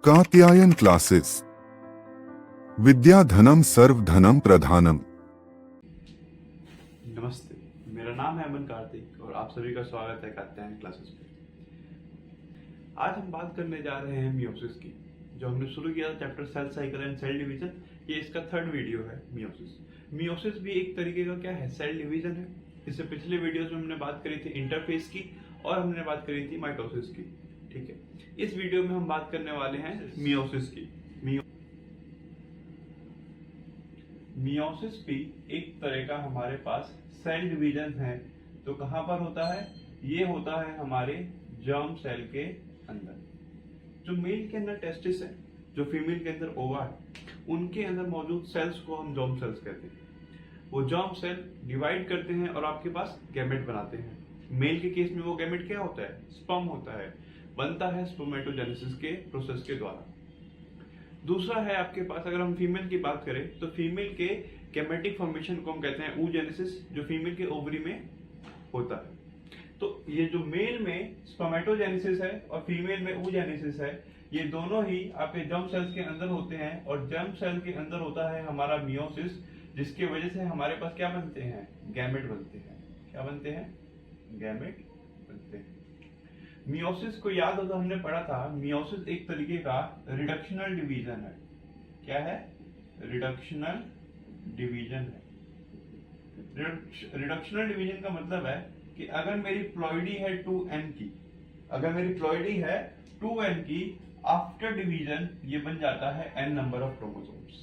Katyayan classes विद्या धनम सर्व धनम प्रधानम। नमस्ते, मेरा नाम है अमन कार्तिक और आप सभी का स्वागत है कात्यायन क्लासेस पे। आज हम बात करने जा रहे हैं मियोसिस की, जो हमने शुरू किया था chapter cell cycle and cell division. ये इसका थर्ड वीडियो है। मियोसिस भी एक तरीके का क्या है, सेल डिवीजन है। इससे पिछले वीडियोस में हमने बात करी थी इंटरफेस की और हमने बात करी थी माइटोसिस की। ठीक है, इस वीडियो में हम बात करने वाले हैं मियोसिस की। मियोसिस भी एक तरह का हमारे पास सेल डिवीजन है। तो कहां पर होता है? ये होता है हमारे जर्म सेल के अंदर। जो मेल के अंदर टेस्टिस है, जो फीमेल के अंदर ओवा है, उनके अंदर मौजूद सेल्स को हम जर्म सेल्स कहते हैं। वो जर्म सेल डिवाइड करते हैं और आपके पास गैमेट बनाते हैं। मेल के केस में वो गैमेट क्या होता है? स्पर्म होता है, बनता है स्पर्मेटोजेनेसिस के प्रोसेस के द्वारा। दूसरा है आपके पास, अगर हम फीमेल की बात करें तो फीमेल के गैमेटिक फॉर्मेशन को हम कहते हैं oogenesis, जो फीमेल के ओवरी में होता है। तो ये जो मेल में स्पर्मेटोजेनेसिस है और फीमेल में oogenesis है, ये दोनों ही आपके जर्म सेल्स के अंदर होते हैं और जर्म सेल के अंदर होता है हमारा मियोसिस, जिसकी वजह से हमारे पास क्या बनते हैं? गैमेट बनते हैं। क्या बनते हैं? गैमेट बनते हैं। मियोसिस को याद हो तो हमने पढ़ा था, मियोसिस एक तरीके का रिडक्शनल डिवीजन है। क्या है? रिडक्शनल डिवीजन है। रिडक्शनल डिवीजन का मतलब है कि अगर मेरी प्लॉइडी है 2n की, अगर मेरी प्लॉइडी है 2n की, आफ्टर डिवीजन ये बन जाता है n नंबर ऑफ क्रोमोसोम्स।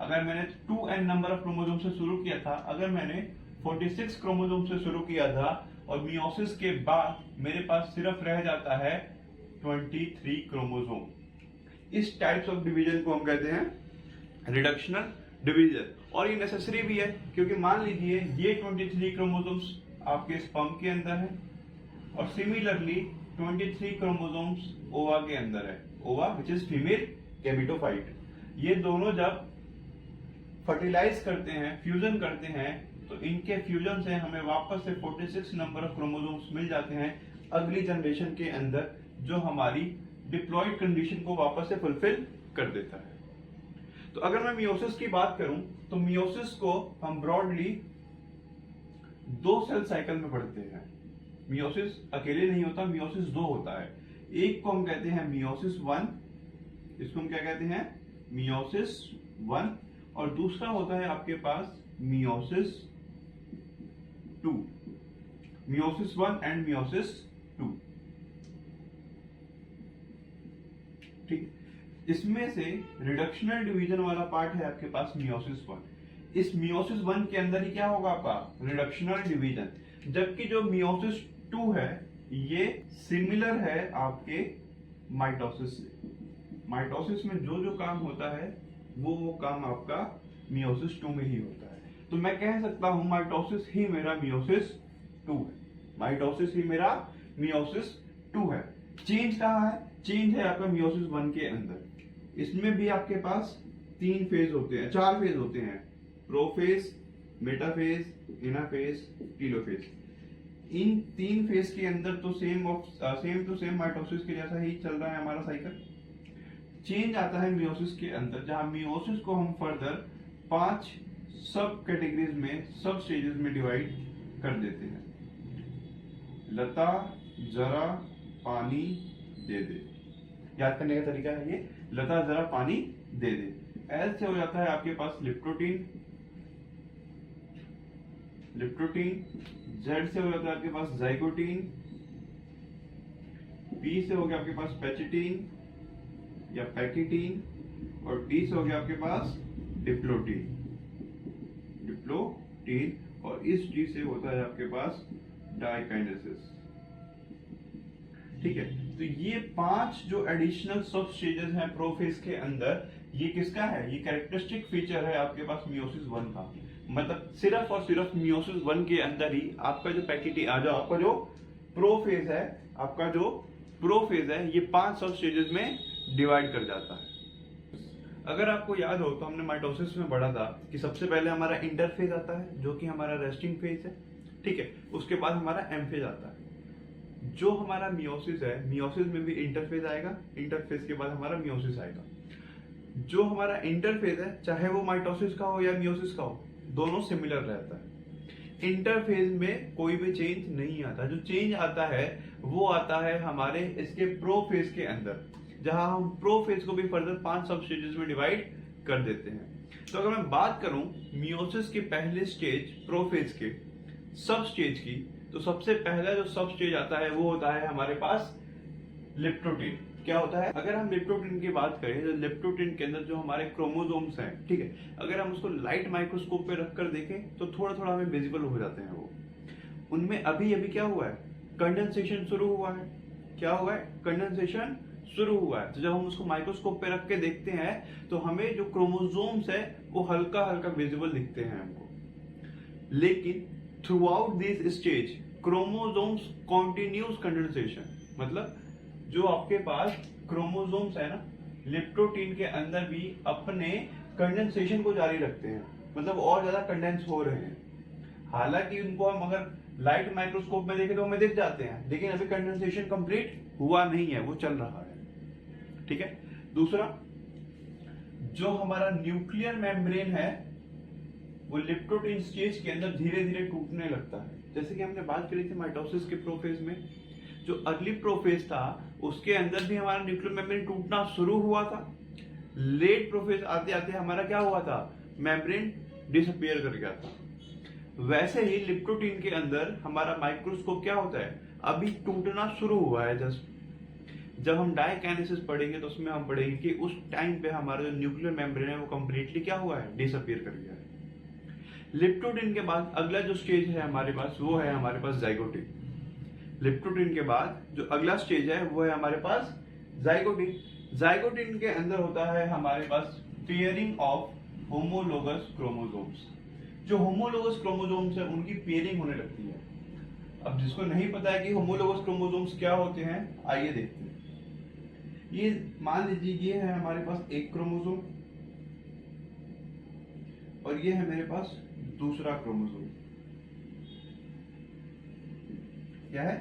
अगर मैंने 2n नंबर ऑफ क्रोमोसोम से शुरू किया था, अगर मैंने 46 क्रोमोसोम से शुरू किया था और मियोसिस के बाद मेरे पास सिर्फ रह जाता है 23 क्रोमोसोम। इस टाइप्स ऑफ डिवीजन को हम कहते हैं रिडक्शनल डिवीजन। और ये नेसेसरी भी है, क्योंकि मान लीजिए ये 23 क्रोमोसोम्स आपके स्पर्म के अंदर है और सिमिलरली 23 क्रोमोसोम्स ओवा के अंदर है। ओवा विच इज फीमेल गैमेटोफाइट। ये दोनों जब फर्टिलाइज करते हैं, फ्यूजन करते हैं, तो इनके फ्यूजन से हमें वापस से 46 नंबर ऑफ क्रोमोसोम्स मिल जाते हैं अगली जनरेशन के अंदर, जो हमारी डिप्लॉयड कंडीशन को वापस से फुलफिल कर देता है। तो अगर मैं मियोसिस की बात करूं तो मियोसिस को हम ब्रॉडली 2 सेल साइकिल में पढ़ते हैं। मियोसिस अकेले नहीं होता, मियोसिस 2 होता है। एक को हम कहते हैं मियोसिस 1, इसको हम क्या कहते हैं? मियोसिस 1। और दूसरा होता है आपके पास मियोसिस 2। Meiosis 1 and meiosis 2। ठीक, इसमें से रिडक्शनल डिवीजन वाला पार्ट है आपके पास मियोसिस 1। इस मियोसिस 1 के अंदर ही क्या होगा आपका? Reductional division. जबकि जो मियोसिस 2 है ये सिमिलर है आपके माइटोसिस से। माइटोसिस में जो जो काम होता है वो काम आपका मियोसिस 2 में ही होता है। तो मैं कह सकता हूं माइटोसिस ही मेरा मियोसिस 2 है। माइटोसिस ही मेरा मियोसिस 2 है। चेंज कहां है? चेंज है आपका मियोसिस 1 के अंदर। इसमें भी आपके पास 3 फेज होते हैं, 4 फेज होते हैं। Prophase, metaphase, anaphase, telophase. इन 3 फेज के अंदर तो सेम टू सेम माइटोसिस के जैसा ही चल रहा है हमारा साइकिल। चेंज आता है मियोसिस के अंदर, जहां मियोसिस को हम फर्दर 5 सब कैटेगरीज में, सब स्टेजेस में डिवाइड कर देते हैं। लता जरा पानी दे दे, याद करने का तरीका है ये। लता जरा पानी दे दे। एल से हो जाता है आपके पास लिप्टोटीन। जेड से हो जाता है आपके पास जाइगोटीन। पी से हो गया आपके पास पैचिटीन या पैकिटीन। और डी से हो गया आपके पास डिप्लोटीन। और इस डी से होता है आपके पास डाइकाइनेसिस। ठीक है, तो ये 5 जो एडिशनल सब स्टेजेस हैं प्रोफेज के अंदर, ये किसका है? ये कैरेक्टरिस्टिक फीचर है आपके पास मियोसिस 1 का। मतलब सिर्फ और सिर्फ मियोसिस 1 के अंदर ही आपका जो पैकिटी आपका जो प्रोफेज है, ये 5 सब स्टेजेस में डिवाइड कर जाता है। अगर आपको याद हो तो हमने माइटोसिस में पढ़ा था कि सबसे पहले हमारा इंटरफेज आता है, जो कि हमारा रेस्टिंग फेज है। ठीक है, उसके बाद हमारा एम फेज आता है। जो हमारा मियोसिस है, मियोसिस में भी इंटरफेज आएगा, इंटरफेज के बाद हमारा मियोसिस आएगा। जो हमारा इंटरफेज है, चाहे वो माइटोसिस का हो या मियोसिस का हो, दोनों सिमिलर रहता है। इंटरफेज में कोई भी चेंज नहीं आता। जो चेंज आता है वो आता है हमारे इसके प्रोफेज के अंदर, जहां हम प्रोफेज को भी फर्दर 5 सब स्टेजेस में डिवाइड कर देते हैं। तो अगर मैं बात करूं मियोसिस के पहले स्टेज प्रोफेज के सब स्टेज की, तो सबसे पहला जो सब स्टेज आता है वो होता है हमारे पास लिप्टोटिन। क्या होता है? अगर हम लिप्टोटिन की बात करें, तो लिप्टोटिन के अंदर जो हमारे क्रोमोसोम्स हैं, ठीक है, अगर हम उसको लाइट माइक्रोस्कोप पे रखकर देखें तो थोड़ा थोड़ा हमें विजिबल हो जाते हैं वो। उनमें अभी अभी क्या हुआ है? कंडेंसेशन शुरू हुआ है। क्या हुआ है? कंडेंसेशन शुरू हुआ है। तो जब हम उसको माइक्रोस्कोप पे रख के देखते हैं तो हमें जो क्रोमोसोम्स है वो हल्का हल्का विजिबल दिखते हैं हमको। लेकिन through out this stage chromosomes continuous condensation, मतलब जो आपके पास क्रोमोसोम्स है ना, लिप्टोटिन के अंदर भी अपने कंडेंसेशन को जारी रखते हैं, मतलब और ज्यादा कंडेंस हो रहे हैं। हालांकि उनको हम अगर लाइट माइक्रोस्कोप में देखें तो हमें दिख जाते हैं, लेकिन अभी कंडेंसेशन कंप्लीट हुआ नहीं है, वो चल रहा है। ठीक है। दूसरा, जो हमारा न्यूक्लियर मेम्ब्रेन है वो लिप्टोटिन स्टेज के अंदर धीरे धीरे टूटने लगता है। जैसे कि हमने बात करी थी माइटोसिस के प्रोफेज में, जो अगली प्रोफेज था उसके अंदर भी हमारा न्यूक्लियर मेम्ब्रेन टूटना शुरू हुआ था। लेट प्रोफेज आते आते हमारा क्या हुआ था? मेम्ब्रेन डिसअपियर कर गया था। वैसे ही लिप्टोटिन के अंदर हमारा माइक्रोस्कोप क्या होता है? अभी टूटना शुरू हुआ है जस्ट। जब हम डायकाइनेसिस पढ़ेंगे तो उसमें हम पढ़ेंगे कि उस टाइम पे हमारा जो न्यूक्लियर मेम्ब्रेन है वो कंप्लीटली क्या हुआ है? डिसअपियर कर गया है। लिप्टोटिन के बाद अगला जो स्टेज है हमारे पास, वो है हमारे पास जाइगोटिन। लिप्टोटिन के बाद जो अगला स्टेज है वो है हमारे पास जाइगोटिन। जाइगोटिन के अंदर होता है हमारे पास पेयरिंग ऑफ होमोलोगस क्रोमोसोम्स। जो होमोलोगस क्रोमोसोम्स है उनकी पेयरिंग होने लगती है। अब जिसको नहीं पता है कि होमोलोगस क्रोमोसोम्स क्या होते हैं, आइए देखते हैं। ये मान लीजिए ये है हमारे पास एक क्रोमोसोम और ये है मेरे पास दूसरा क्रोमोसोम। क्या है?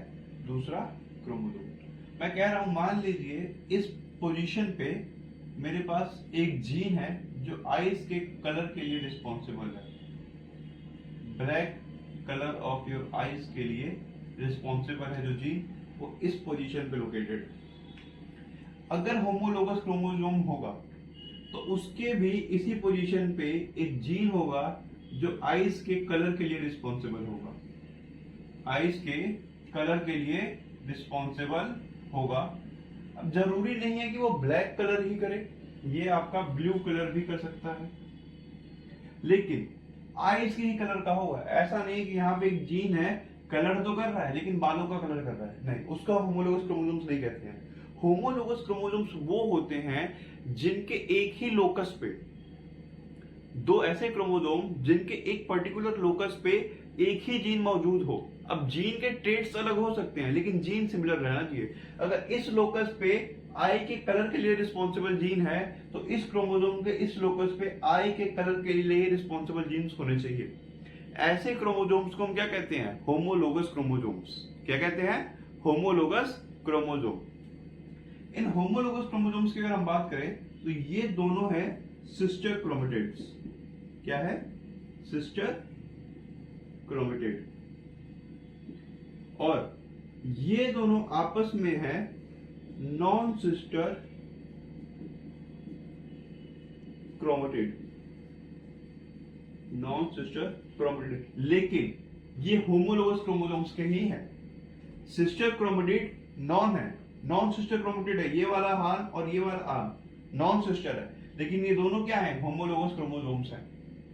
दूसरा क्रोमोसोम। मैं कह रहा हूं मान लीजिए इस पोजीशन पे मेरे पास एक जीन है जो आईज के कलर के लिए रिस्पॉन्सिबल है। Black colour of your eyes के लिए रिस्पॉन्सिबल है जो जीन, वो इस पोजीशन पे लोकेटेड है। अगर होमोलोगस क्रोमोसोम होगा तो उसके भी इसी पोजीशन पे एक जीन होगा जो आईज के कलर के लिए रिस्पॉन्सिबल होगा। आईज के कलर के लिए रिस्पॉन्सिबल होगा। अब जरूरी नहीं है कि वो ब्लैक कलर ही करे, ये आपका ब्लू कलर भी कर सकता है, लेकिन आईज की ही कलर का होगा। ऐसा नहीं कि यहाँ पे एक जीन है कलर तो कर रहा है लेकिन बालों का कलर कर रहा है, नहीं, उसका होमोलोगस क्रोमोसोम्स नहीं कहते हैं। होमोलोगस क्रोमोसोम्स वो होते हैं जिनके एक ही लोकस पे दो ऐसे क्रोमोसोम जिनके एक पर्टिकुलर लोकस पे एक ही जीन मौजूद हो। अब जीन के ट्रेट्स अलग हो सकते हैं लेकिन जीन सिमिलर रहना चाहिए। अगर इस लोकस पे आई के कलर के लिए रिस्पॉन्सिबल जीन है तो इस क्रोमोसोम के इस लोकस पे आई के कलर के लिए रिस्पॉन्सिबल जीन्स होने चाहिए। ऐसे क्रोमोसोम्स को हम क्या कहते हैं? Homologous chromosomes. क्या कहते हैं? Homologous chromosome. इन होमोलोगस क्रोमोसोम्स की अगर हम बात करें तो ये दोनों है सिस्टर क्रोमेटिड्स। क्या है? Sister chromatid. और ये दोनों आपस में है non sister chromatid. Non sister chromatid, लेकिन ये होमोलोगस क्रोमोसोम्स के ही है। सिस्टर क्रोमेटिड नॉन है, नॉन सिस्टर क्रोमेटिड है। ये वाला आर्म और ये वाला आर्म नॉन सिस्टर है, लेकिन ये दोनों क्या है? होमोलोगस क्रोमोसोम्स हैं।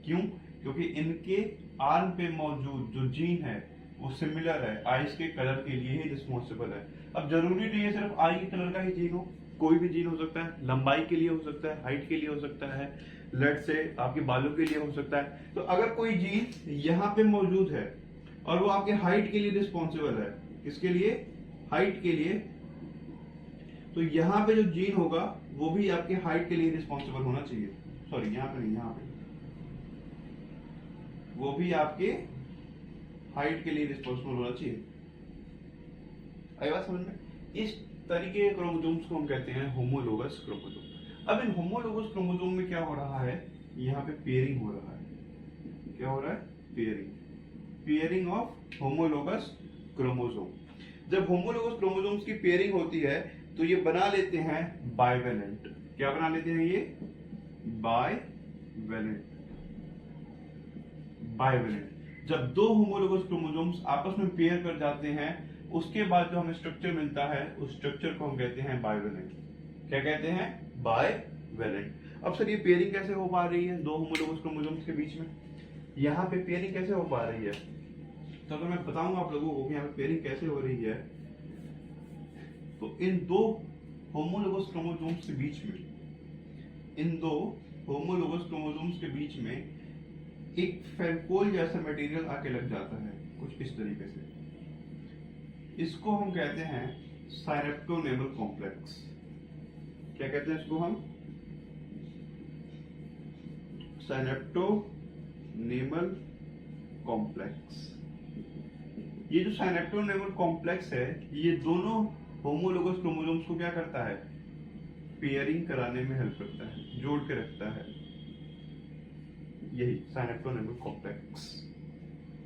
क्यों? क्योंकि इनके आर्म पे मौजूद जो जीन है वो सिमिलर है, आईज के कलर के लिए ही रिस्पॉन्सिबल है। अब जरूरी नहीं है सिर्फ आई के कलर का ही जीन हो, कोई भी जीन हो सकता है। लंबाई के लिए हो सकता है, हाइट के लिए हो सकता है, लेट से आपके बालों के लिए हो सकता है। तो अगर कोई जीन यहाँ पे मौजूद है और वो आपके हाइट के लिए रिस्पॉन्सिबल है, किसके लिए? हाइट के लिए, तो यहाँ पे जो जीन होगा वो भी आपके हाइट के लिए रिस्पॉन्सिबल होना चाहिए। सॉरी, यहाँ पे नहीं, यहाँ पे वो भी आपके हाइट के लिए रिस्पॉन्सिबल होना चाहिए। आई बात समझ में? इस तरीके के क्रोमोसोम्स को हम कहते हैं होमोलोगस क्रोमोसोम। अब इन होमोलोगस क्रोमोसोम में क्या हो रहा है, यहाँ पे पेयरिंग हो रहा है। क्या हो रहा है? Pairing of homologous chromosome. जब होमोलोगस क्रोमोसोम्स की पेयरिंग होती है तो ये बना लेते हैं बाइवेलेंट। क्या बना लेते हैं ये? बाइवेलेंट। जब दो होमोलोगस क्रोमोसोम्स आपस में पेयर कर जाते हैं उसके बाद जो हमें स्ट्रक्चर मिलता है उस स्ट्रक्चर को हम कहते हैं बाइवेलेंट। क्या कहते हैं? बाइवेलेंट। अब सर ये पेयरिंग कैसे हो पा रही है दो होमोलोगस क्रोमोसोम्स के बीच में? यहाँ पे पेयरिंग कैसे हो पा रही है? तो अगर मैं बताऊंगा आप लोगों को कि यहाँ पे पेयरिंग कैसे हो रही है, तो इन दो होमोलोगस क्रोमोसोम्स के बीच में एक फेविकोल जैसा मटेरियल आके लग जाता है कुछ इस तरीके से। इसको हम कहते हैं साइनेप्टोनेमल कॉम्प्लेक्स। क्या कहते हैं इसको हम? साइनेप्टोनेमल कॉम्प्लेक्स। ये जो साइनेप्टोनेमल कॉम्प्लेक्स है ये दोनों होमोलोगस क्रोमोसोम्स को क्या करता है? पेयरिंग कराने में हेल्प करता है, जोड़ के रखता है। यही साइनेप्टोनेमल कॉम्प्लेक्स।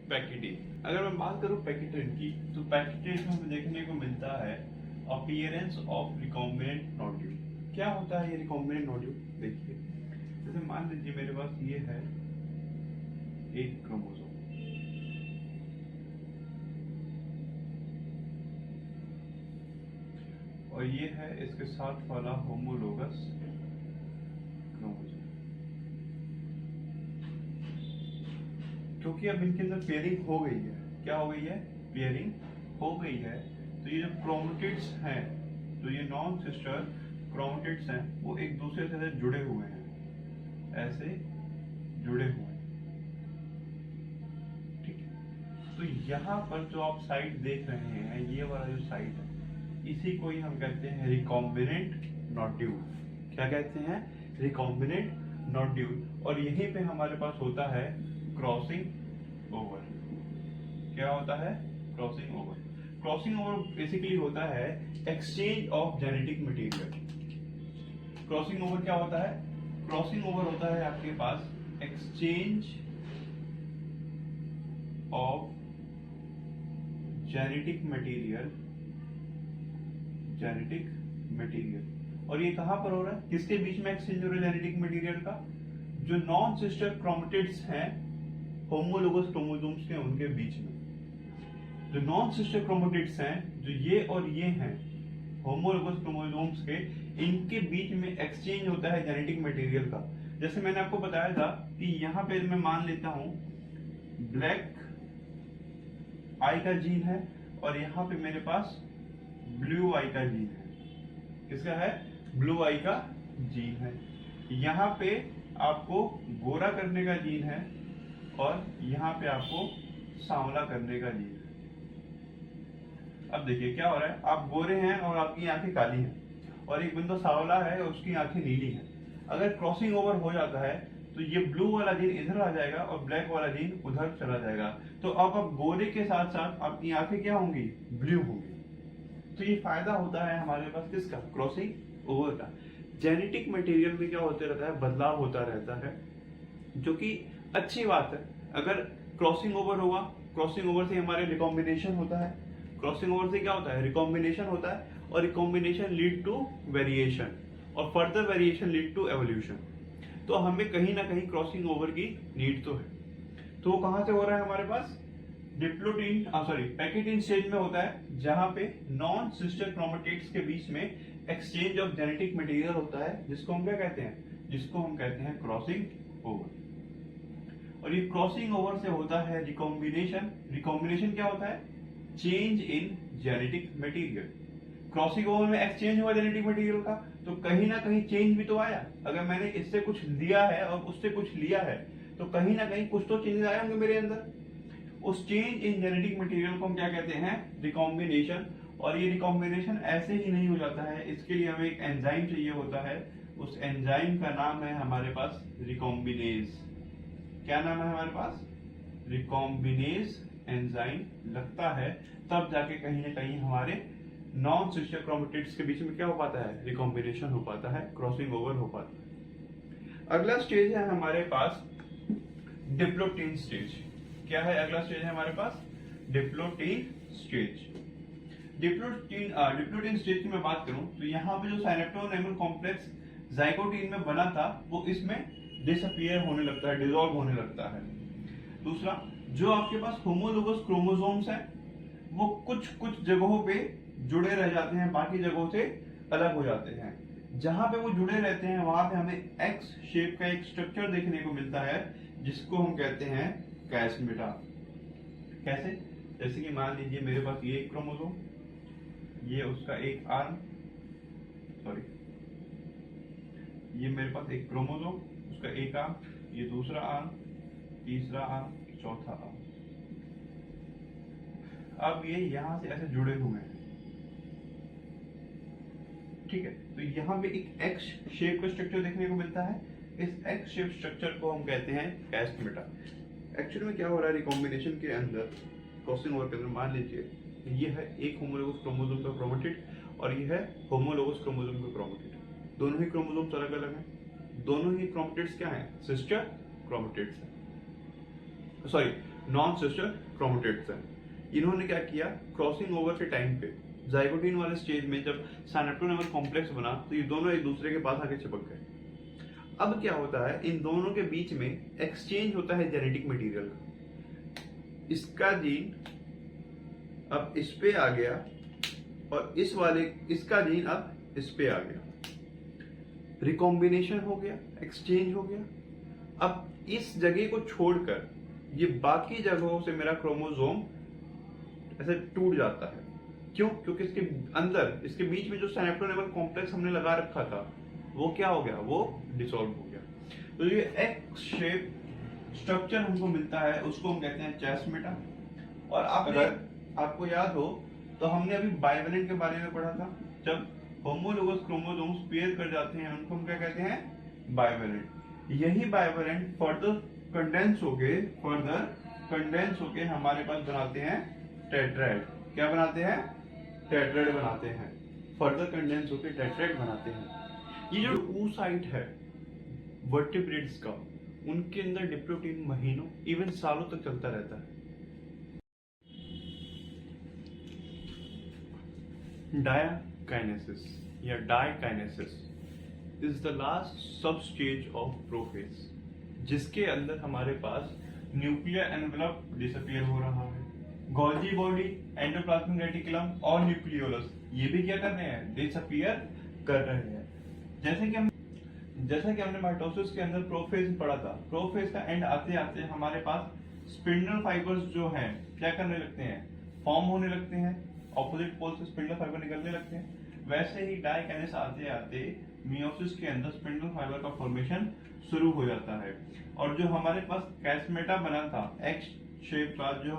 पैकेटिंग। अगर मैं बात करूं पैकेटिन की, तो पैकेटिन में हमें देखने को मिलता है अपीयरेंस ऑफ रिकॉम्बिनेंट नोड्यूल। क्या होता है ये रिकॉम्बिनेंट नोड्यूल? देखिए, जैसे मान लीजिए मेरे पास ये है एक क्रोमोसोम, और ये है इसके साथ वाला होमोलोगस क्रोमोसोम। क्योंकि अब इनके अंदर पेयरिंग हो गई है। क्या हो गई है? पेयरिंग हो गई है। तो ये जो क्रोमेटिड्स हैं, तो ये नॉन सिस्टर क्रोमेटिड्स हैं, वो एक दूसरे से जुड़े हुए हैं, ऐसे जुड़े हुए हैं। ठीक है। तो यहाँ पर जो आप साइड देख रहे हैं, ये वाला जो साइड है, इसी को ही हम कहते हैं रिकॉम्बिनेंट नोड्यूल। क्या कहते हैं? Recombinant nodule. और यहीं पे हमारे पास होता है क्रॉसिंग ओवर। क्या होता है? Crossing over. Crossing over basically होता है exchange of genetic material. Crossing over क्या होता है? क्रॉसिंग ओवर होता है आपके पास एक्सचेंज ऑफ जेनेटिक मटेरियल। और ये कहां पर हो रहा है? किसके बीच में एक्सचेंज हो रहा है जेनेटिक मटेरियल का? जो नॉन सिस्टर क्रोमेटिड्स हैं होमोलोगस क्रोमोसोम्स के, उनके बीच में जो नॉन सिस्टर क्रोमेटिड्स हैं, जो ये और ये हैं होमोलोगस क्रोमोसोम्स के, इनके बीच में एक्सचेंज होता है जेनेटिक मटेरियल का। जैसे मैंने आपको बताया था कि यहाँ पे मैं मान लेता हूं ब्लैक आई का जीन है और यहाँ पे मेरे पास ब्लू आई का जीन है। किसका है? ब्लू आई का जीन है। यहाँ पे आपको गोरा करने का जीन है और यहाँ पे आपको सांवला करने का जीन है। अब देखिए क्या हो रहा है, आप गोरे हैं और आपकी आंखें काली हैं, और एक बंदा सांवला है और उसकी आंखें नीली हैं। अगर क्रॉसिंग ओवर हो जाता है तो ये ब्लू वाला जीन इधर आ जाएगा और ब्लैक वाला जीन उधर चला जाएगा। तो अब गोरे के साथ साथ आपकी आंखें क्या होंगी? ब्लू होंगी। तो ये फायदा होता है हमारे पास किसका? क्रॉसिंग ओवर का। जेनेटिक मटेरियल में क्या होते रहता है? बदलाव होता रहता है, जो कि अच्छी बात है। अगर क्रॉसिंग ओवर होगा, क्रॉसिंग ओवर से हमारे रिकॉम्बिनेशन होता है। क्रॉसिंग ओवर से क्या होता है? रिकॉम्बिनेशन होता है, और रिकॉम्बिनेशन लीड टू वेरिएशन, और further variation lead to evolution. तो हमें कहीं ना कहीं क्रॉसिंग ओवर की नीड तो है। तो वो कहां से हो रहा है हमारे पास? डिप्लोटीन पैकेटिन स्टेज में होता है, जहां पे नॉन सिस्टर क्रोमेटिड्स के बीच में एक्सचेंज ऑफ जेनेटिक मटेरियल होता है, जिसको हम क्या कहते हैं? जिसको हम कहते हैं क्रॉसिंग ओवर। और ये क्रॉसिंग ओवर से होता है रिकॉम्बिनेशन। रिकॉम्बिनेशन क्या होता है? Change in genetic material. Crossing over में एक्सचेंज हुआ जेनेटिक मटेरियल का, तो कहीं ना कहीं चेंज भी तो आया। अगर मैंने इससे कुछ लिया है और उससे कुछ लिया है, तो कहीं ना कहीं कुछ तो चेंजेस आए होंगे मेरे अंदर। उस चेंज इन जेनेटिक मटेरियल को हम क्या कहते हैं? रिकॉम्बिनेशन। और ये रिकॉम्बिनेशन ऐसे ही नहीं हो जाता है, इसके लिए हमें एक एंजाइम चाहिए होता है। उस एंजाइम का नाम है हमारे पास रिकॉम्बिनेज। क्या नाम है हमारे पास? रिकॉम्बिनेज एंजाइम लगता है, तब जाके कहीं ना कहीं हमारे नॉन सिस्टर क्रोमेटिड्स के बीच में क्या हो पाता है, रिकॉम्बिनेशन हो पाता है, क्रॉसिंग ओवर हो पाता है। अगला स्टेज है हमारे पास डिप्लोटीन स्टेज। क्या है अगला स्टेज है हमारे पास, डिप्लोटीन स्टेज। डिप्लोटीन स्टेज की मैं बात करूं तो यहाँ पे जो साइनेप्टोनेमल कॉम्प्लेक्स जाइगोटीन में बना था वो इसमें डिसअपीयर होने लगता है, डिसॉल्व होने लगता है। दूसरा, जो आपके पास होमोलोगस क्रोमोसोम्स हैं वो कुछ कुछ जगहों पे जुड़े रह जाते हैं, बाकी जगहों से अलग हो जाते हैं। जहां पे वो जुड़े रहते हैं वहां पे हमें एक्स शेप का एक स्ट्रक्चर देखने को मिलता है जिसको हम कहते हैं कैस्मेटा। कैसे, जैसे कि मान लीजिए मेरे पास ये एक क्रोमोसोम, ये उसका एक आर्म, सॉरी ये मेरे पास एक क्रोमोसोम, उसका एक आर्म, ये दूसरा आर्म, तीसरा आर्म, चौथा आर्म। अब ये यहां से ऐसे जुड़े हुए हैं, ठीक है। तो यहाँ पे एक एक्स शेप का स्ट्रक्चर देखने को मिलता है। इस एक्स शेप स्ट्रक्चर को हम कहते हैं कैस्मेटा। एक्चुअली में क्या हो रहा है, रिकॉम्बिनेशन के अंदर, क्रॉसिंग ओवर के अंदर, मान लीजिए ये है एक होमोलोगस क्रोमोसोम का क्रोमेटिड और ये है होमोलोगस क्रोमोसोम का क्रोमेटिड। दोनों ही क्रोमोसोम्स अलग अलग हैं, दोनों ही क्रोमेटिड्स क्या हैं, सिस्टर क्रोमेटिड्स हैं, सॉरी नॉन सिस्टर क्रोमेटिड्स हैं। इन्होंने क्या किया, क्रॉसिंग ओवर के टाइम पे जाइगोटीन वाले स्टेज में जब साइनेप्टोनेमल कॉम्प्लेक्स बना तो ये दोनों एक दूसरे के पास आके चिपक गए। अब क्या होता है, इन दोनों के बीच में एक्सचेंज होता है जेनेटिक मटेरियल का। इसका जीन अब इस पे आ गया और इस वाले इसका जीन अब इस पे आ गया, रिकॉम्बिनेशन हो गया, एक्सचेंज हो गया। अब इस जगह को छोड़कर ये बाकी जगहों से मेरा क्रोमोसोम ऐसे टूट जाता है। क्यों? क्योंकि इसके अंदर, इसके बीच में जो साइनेप्टोनेमल कॉम्प्लेक्स हमने लगा रखा था वो क्या हो गया, वो डिसॉल्व हो गया। तो ये एक्स शेप स्ट्रक्चर हमको मिलता है उसको हम कहते हैं कैस्मेटा। और अगर आपको याद हो तो हमने अभी बाइवेलेंट के बारे में पढ़ा था, जब होमोलोगस क्रोमोसोम्स पेयर कर जाते हैं उनको हम क्या कहते हैं, बाइवेलेंट। यही बाइवेलेंट फर्दर कंडेंस होके हमारे पास बनाते हैं टेट्राइड। क्या बनाते हैं, टेट्राइड बनाते हैं, फर्दर कंडेंस होके टेट्राइड बनाते हैं। ये जो oocyte है वर्टिब्रेट्स का, उनके अंदर डिप्लोटीन महीनों इवन सालों तक चलता रहता है। डायकाइनेसिस या डायकाइनेसिस इज द लास्ट सब स्टेज ऑफ प्रोफेज, जिसके अंदर हमारे पास न्यूक्लियर एनवेलप डिसअपीयर हो रहा है। गोल्जी बॉडी, एंडोप्लाज्मिक रेटिकुलम और न्यूक्लियोलस ये भी क्या कर रहे हैं, डिसअपीयर कर रहे हैं। जैसे कि हमने माइटोसिस के अंदर प्रोफेज पढ़ा था, प्रोफेज का एंड आते आते हमारे पास स्पिंडल फाइबर्स जो हैं क्या करने लगते हैं, फॉर्म होने लगते हैं, ऑपोजिट पोल से स्पिंडल फाइबर निकलने लगते हैं। वैसे ही डायकाइनेसिस आते आते मियोसिस के अंदर स्पिंडल फाइबर का फॉर्मेशन शुरू हो जाता है। और जो हमारे पास कैस्मेटा बना था एक्स शेप का, जो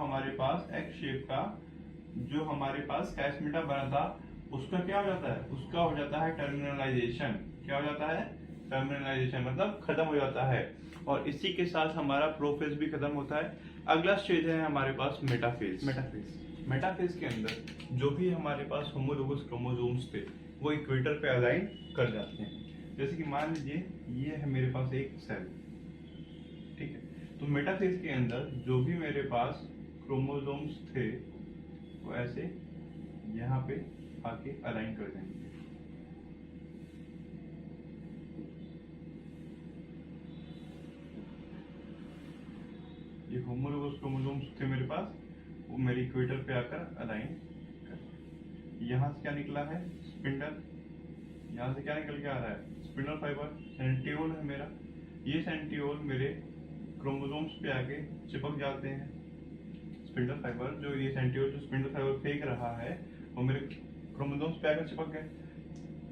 हमारे पास कैस्मेटा बना था, उसका क्या हो जाता है, उसका हो जाता है टर्मिनलाइजेशन। क्या हो जाता है, टर्मिनलाइजेशन मतलब खत्म हो जाता है। और इसी के साथ हमारा प्रोफेज भी खत्म होता है। अगला स्टेज है हमारे पास मेटाफेज। मेटाफेज के अंदर जो भी हमारे पास होमोलोगस क्रोमोसोम्स थे वो इक्वेटर पे अलाइन कर जाते हैं। जैसे कि मान लीजिए ये है मेरे पास एक सेल, ठीक है। तो मेटाफेज के अंदर जो भी मेरे पास क्रोमोसोम्स थे वो ऐसे यहाँ पे आके अलाइन कर देंगे। ये होमोलोगस क्रोमोसोम्स थे मेरे पास, वो मेरे इक्वेटर पे आकर अलाइन कर। यहाँ से क्या निकला है, स्पिंडल। यहाँ से क्या निकल के आ रहा है, स्पिंडल फाइबर। सेंट्रियोल है मेरा, ये सेंट्रियोल मेरे क्रोमोसोम्स पे आके चिपक जाते हैं। स्पिंडल फाइबर जो ये सेंट्रियोल जो स्पिंडल फाइबर फेंक रहा है वो मेरे क्रोमोसोम्स पे आकर चिपक गए।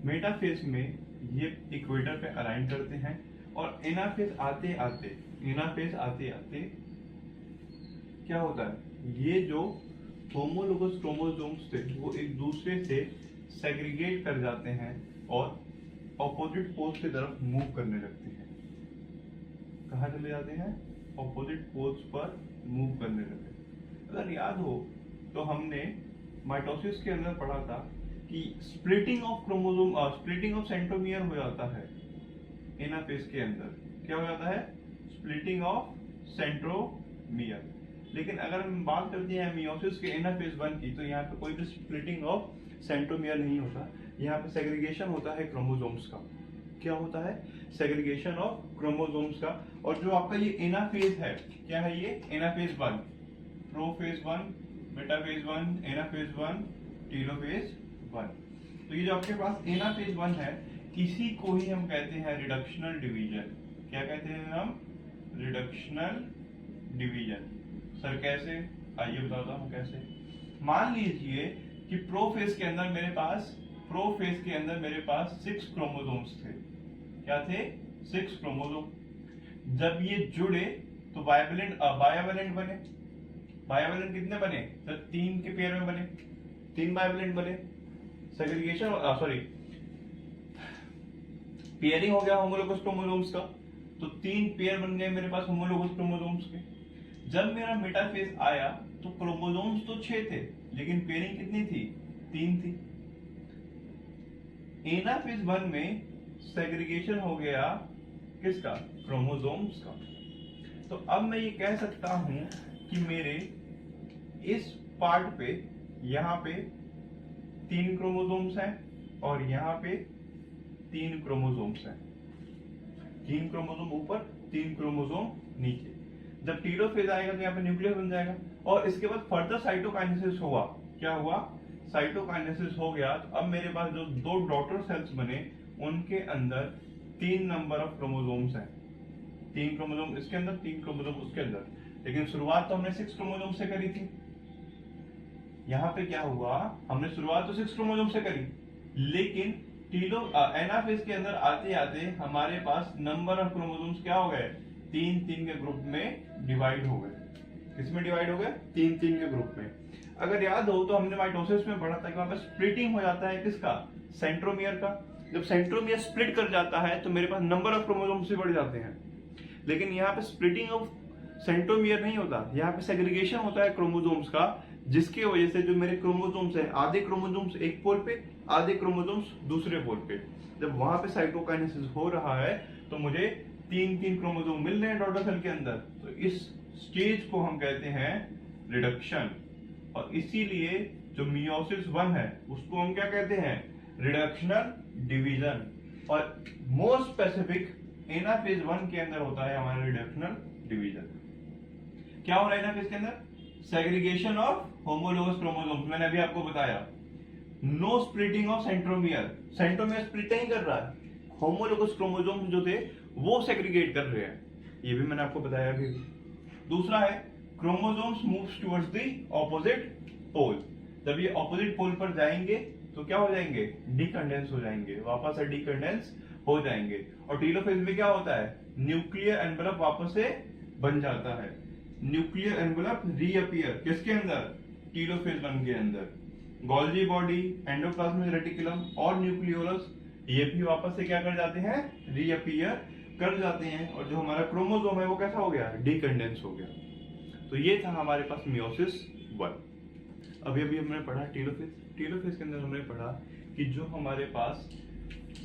मेटाफेज में ये इक्वेटर पे अलाइन करते हैं और एनाफेज आते आते क्या होता है, ये जो होमोलोगस क्रोमोसोम्स थे वो एक दूसरे से सेग्रीगेट कर जाते हैं और ऑपोजिट पोल्स की तरफ मूव करने लगते हैं। कहाँ चले जाते हैं, ऑपोजिट पोल्स पर मूव करने लगते हैं। अगर याद हो तो हमने माइटोसिस के अंदर पढ़ा था कि splitting of chromosome, splitting of centromere हो जाता है एनाफेज के अंदर। क्या हो जाता है? Splitting of centromere. लेकिन अगर हम बात करते हैं मियोसिस के एनाफेज 1 की, तो यहाँ पे कोई भी स्प्लिटिंग ऑफ सेंट्रोमियर नहीं होता। यहाँ पे सेग्रीगेशन होता है क्रोमोसोम्स का। क्या होता है? सेग्रीगेशन ऑफ क्रोमोसोम्स का। और जो आपका ये एनाफेज है, क्या है ये? Anaphase 1, prophase 1, metaphase 1, anaphase 1, telophase 1। तो ये जो आपके पास एनाफेज 1 है, इसी को ही हम कहते हैं रिडक्शनल डिवीजन। क्या कहते हैं हम? Reductional division. सर कैसे? आइए बताता हूं कैसे। मान लीजिए कि प्रोफेज के अंदर मेरे पास 6 क्रोमोसोम्स थे। क्या थे? 6 क्रोमोसोम। जब ये जुड़े तो बायवेलेंट बने। बायवेलेंट कितने बने? सर 3 के पेयर में बने, 3 बायवेलेंट बने। सेग्रीगेशन पेयरिंग हो गया होमोलोगस क्रोमोसोम्स का, तो 3 पेयर बन गए मेरे पास होमोलोगस क्रोमोसोम्स के। जब मेरा मेटाफेज आया तो क्रोमोसोम्स तो 6 थे, लेकिन पेयरिंग कितनी थी? 3 थी। एनाफेज 1 में सेग्रीगेशन हो गया किसका? क्रोमोसोम्स का। तो अब मैं ये कह सकता हूं कि मेरे इस पार्ट पे यहां पे 3 क्रोमोसोम्स हैं और यहां पे 3 क्रोमोसोम्स हैं। 3 क्रोमोसोम ऊपर, 3 क्रोमोसोम नीचे। जब टेलोफेज आएगा तो यहाँ पे न्यूक्लियस बन जाएगा और इसके बाद फर्दर साइटोकाइनेसिस हुआ। क्या हुआ? साइटोकाइनेसिस हो गया। तो अब मेरे पास जो 2 डॉटर सेल्स बने, उनके अंदर 3 नंबर ऑफ क्रोमोसोम्स हैं। 3 क्रोमोसोम इसके अंदर, 3 क्रोमोसोम उसके अंदर। लेकिन शुरुआत तो हमने 6 क्रोमोसोम से करी थी। यहाँ पे क्या हुआ? हमने शुरुआत तो 6 क्रोमोसोम से करी, लेकिन एनाफेज के अंदर आते आते हमारे पास नंबर ऑफ क्रोमोसोम्स क्या हो गए? 3-3 के ग्रुप में डिवाइड हो गए। किसमें डिवाइड हो गए? 3-3 के ग्रुप में। अगर याद हो तो हमने माइटोसिस में पढ़ा था कि वहां पर स्प्लिटिंग हो जाता है किसका? सेंट्रोमियर का। जब सेंट्रोमियर स्प्लिट कर जाता है तो मेरे पास नंबर ऑफ क्रोमोसोम्स भी बढ़ जाते हैं। लेकिन यहाँ पे स्प्लिटिंग ऑफ सेंट्रोमियर नहीं होता, यहाँ पे सेग्रीगेशन होता है क्रोमोसोम्स का, जिसकी वजह से जो मेरे क्रोमोसोम्स हैं, आधे क्रोमोसोम्स एक पोल पे, आधे क्रोमोसोम्स दूसरे पोल पे। जब वहां पे साइटोकाइनेसिस हो रहा है तो मुझे 3-3 क्रोमोसोम मिल रहे हैं डॉटर सेल के अंदर। तो इस स्टेज को हम कहते हैं रिडक्शन। और इसीलिए जो मियोसिस 1 है उसको हम क्या कहते हैं? Reductional division. और मोर स्पेसिफिक एनाफेज 1 के अंदर होता है हमारा रिडक्शनल डिवीजन। क्या हो रहा है एनाफेज के अंदर? Segregation of homologous chromosomes. मैंने अभी आपको बताया no splitting of centromere. Centromere split नहीं कर रहा है, होमोलोगस क्रोमोसोम्स जो थे वो सेग्रीगेट कर रहे हैं। ये भी मैंने आपको बताया अभी। दूसरा है chromosomes moves towards the opposite pole. जब ये ऑपोजिट पोल पर जाएंगे तो क्या हो जाएंगे? डीकंडेंस हो जाएंगे, वापस से डीकंडेंस हो जाएंगे। और टेलोफेज में क्या होता है? न्यूक्लियर एनवेलप वापस से बन जाता है। न्यूक्लियर एनवेलप रीअपियर किसके अंदर? टेलोफेज 1 के अंदर। गोल्जी बॉडी, एंडोप्लाज्मिक रेटिकुलम और न्यूक्लियोलस ये भी वापस से क्या कर जाते हैं? रीअपियर कर जाते हैं। और जो हमारा क्रोमोसोम है वो कैसा हो गया? डीकंडेंस हो गया। तो ये था हमारे पास मियोसिस 1। अभी अभी हमने पढ़ा टेलोफेज। टेलोफेज के अंदर हमने पढ़ा कि जो हमारे पास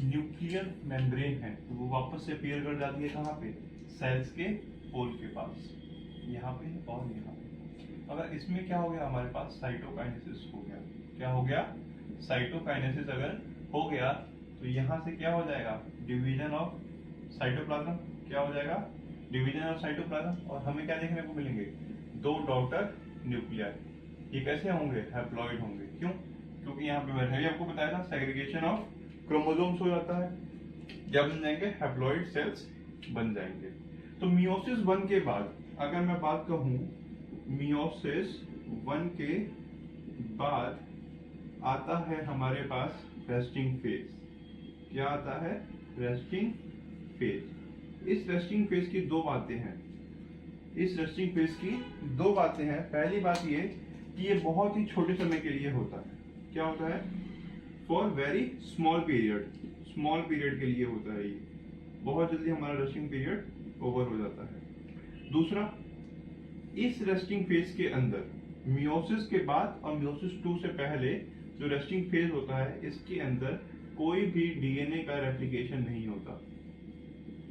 न्यूक्लियर मेम्ब्रेन है वो वापस से अपीयर कर जाती है कहाँ पे? सेल्स के पोल के पास, यहाँ पे और यहाँ पे। अगर इसमें क्या हो गया? हमारे पास साइटोकाइनेसिस हो गया। क्या हो गया? साइटोकाइनेसिस अगर हो गया तो यहाँ से क्या हो जाएगा? Division of cytoplasm. क्या हो जाएगा? Division of cytoplasm. और हमें क्या देखने को मिलेंगे? 2 डॉटर न्यूक्लियाई। ये कैसे होंगे? हैप्लॉइड होंगे। क्यों? क्योंकि यहाँ पे मैंने भी आपको बताया था सेग्रीगेशन ऑफ क्रोमोसोम्स हो जाता है। क्या बन जाएंगे? हैप्लॉइड सेल्स बन जाएंगे। तो मियोसिस 1 के बाद अगर मैं बात कहूं, मियोसिस 1 के बाद आता है हमारे पास रेस्टिंग फेज। क्या आता है? Resting phase. इस रेस्टिंग फेज की 2 बातें हैं। इस रेस्टिंग फेज की 2 बातें हैं। पहली बात ये कि ये बहुत ही छोटे समय के लिए होता है। क्या होता है? For very small period. Small period के लिए होता है ये। बहुत जल्दी हमारा रेस्टिंग पीरियड ओवर हो जाता है। दूसरा, इस रेस्टिंग फेज के अंदर मियोसिस के बाद और मियोसिस 2 से पहले जो रेस्टिंग फेज होता है इसके अंदर कोई भी डीएनए का रेप्लिकेशन नहीं होता।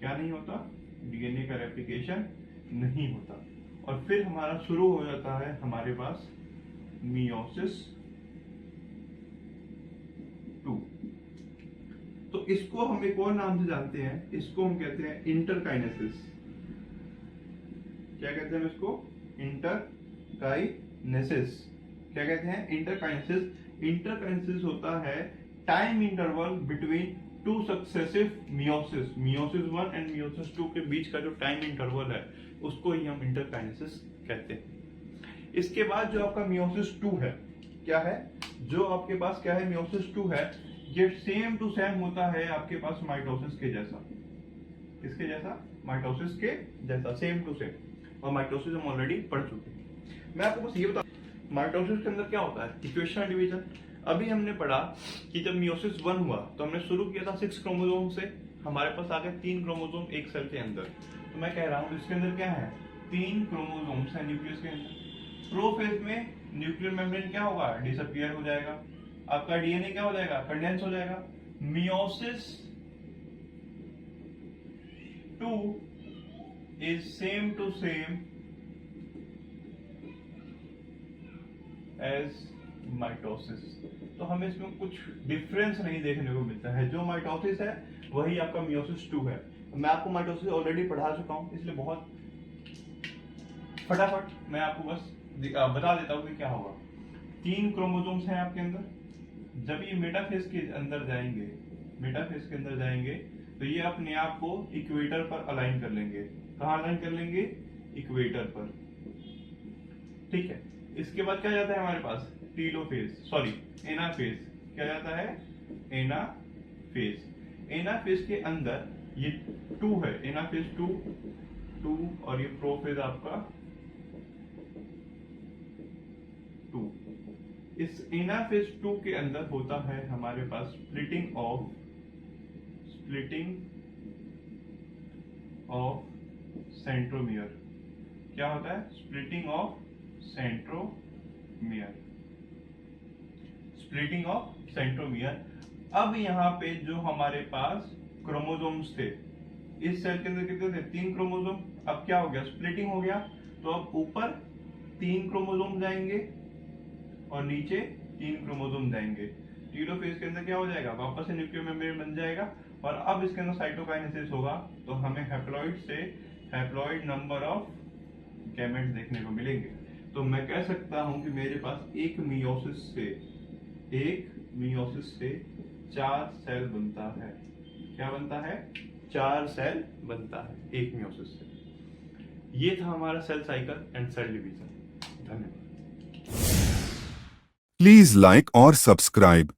क्या नहीं होता? डीएनए का रेप्लिकेशन नहीं होता। और फिर हमारा शुरू हो जाता है हमारे पास मियोसिस 2। तो इसको हम एक और नाम से जानते हैं, इसको हम कहते हैं इंटरकाइनेसिस। क्या कहते हैं हम इसको? इंटरकाइनेसिस। क्या कहते हैं? इंटरकाइनेसिस। इंटरकाइनेसिस होता है time interval between two successive meiosis. Meiosis 1 and meiosis 2 के बीच का जो टाइम इंटरवल है उसको ही हम इंटरकाइनेसिस कहते हैं। इसके बाद जो आपका मियोसिस 2 है, क्या है? जो आपके पास क्या है? मियोसिस 2 है, ये सेम टू सेम होता है आपके पास माइटोसिस के जैसा। किसके जैसा? माइटोसिस के जैसा, सेम टू सेम। और माइटोसिस हम ऑलरेडी पढ़ चुके हैं। मैं आपको बस ये बता, माइटोसिस के अंदर क्या होता है? Equational division. अभी हमने पढ़ा कि जब मियोसिस 1 हुआ तो हमने शुरू किया था 6 क्रोमोसोम से, हमारे पास आ गए 3 क्रोमोसोम एक सेल के अंदर। तो मैं कह रहा हूं इसके अंदर क्या है? 3 क्रोमोसोम्स है न्यूक्लियस के अंदर। प्रोफेज में न्यूक्लियर मेम्ब्रेन क्या होगा? डिसअपियर हो जाएगा। आपका डीएनए क्या हो जाएगा? कंडेंस हो जाएगा। Meiosis 2 is same to same as mitosis. तो हमें इसमें कुछ डिफरेंस नहीं देखने को मिलता है। जो माइटोसिस है वही आपका मियोसिस 2 है। मैं आपको माइटोसिस ऑलरेडी पढ़ा चुका हूं, इसलिए बहुत फटाफट मैं आपको बस बता देता हूं कि क्या होगा। 3 क्रोमोसोम्स हैं आपके अंदर। जब ये मेटाफेज के अंदर जाएंगे, मेटाफेज के अंदर जाएंगे तो ये अपने आप को इक्वेटर पर अलाइन कर लेंगे। कहाँ अलाइन कर लेंगे? इक्वेटर पर। ठीक है। इसके बाद क्या जाता है हमारे पास? Telophase, sorry anaphase. क्या जाता है? एनाफेज। एनाफेज के अंदर ये 2 है, एनाफेज 2 और ये प्रोफेज आपका 2। इस एनाफेज 2 के अंदर होता है हमारे पास स्प्लिटिंग ऑफ सेंट्रोमियर। क्या होता है? Splitting of centromere. Splitting of centromere. अब यहाँ पे जो हमारे पास क्रोमोसोम्स थे, इस सेल के अंदर कितने थे? 3 क्रोमोसोम। अब क्या हो गया? स्प्लिटिंग हो गया। तो अब ऊपर 3 क्रोमोसोम जाएंगे और नीचे 3 क्रोमोसोम जाएंगे। टीलोफेज के अंदर क्या हो जाएगा? वापस से न्यूक्लियर मेम्ब्रेन बन जाएगा और अब इसके अंदर साइटोकाइनेसिस होगा। तो हमें हैप्लॉइड से हैप्लॉइड नंबर ऑफ गैमेट्स देखने को मिलेंगे। तो मैं कह सकता हूं कि मेरे पास एक मियोसिस से 4 सेल बनता है। क्या बनता है? 4 सेल बनता है एक मियोसिस से। ये था हमारा cell cycle and cell division. धन्यवाद। प्लीज लाइक और सब्सक्राइब।